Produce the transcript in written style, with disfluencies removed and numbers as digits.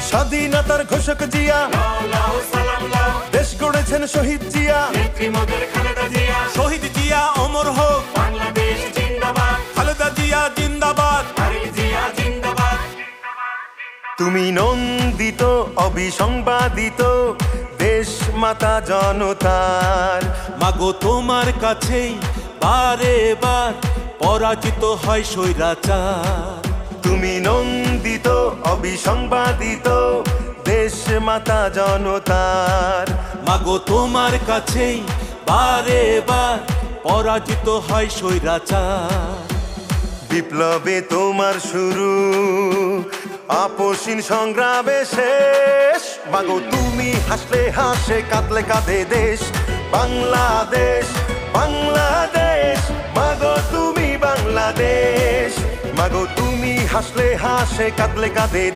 স্বাধীনতার ঘোষক জিয়া, দেশ গড়েছেন শহীদ জিয়া, শহীদ জিয়া অমর হোক, বাংলাদেশ জিন্দাবাদ, খালেদা জিয়া জিন্দাবাদ। তারেক জিয়া জিন্দাবাদ। তুমি নন্দিত অবিসংবাদিত দেশ মাতা জনতার। মাগো তোমার কাছেই বারে বার পরাজিত হয় স্বৈরাচার। তুমি নন্দিত অবিসংবাদিত দেশ মাতা জনতার। মাগো তোমার কাছেই বারে বার পরাজিত হয় স্বৈরাচার। বিপ্লবে তোমার শুরু, আপসীন সংগ্রামে শেষ। মাগো তুমি হাসলে হাসে, কাঁদলে কাঁদে দেশ বাংলাদেশ, বাংলাদেশ। মাগো তুমি বাংলাদেশ, মাগো তুমি হাসলে হাসে, কাঁদলে কাঁদে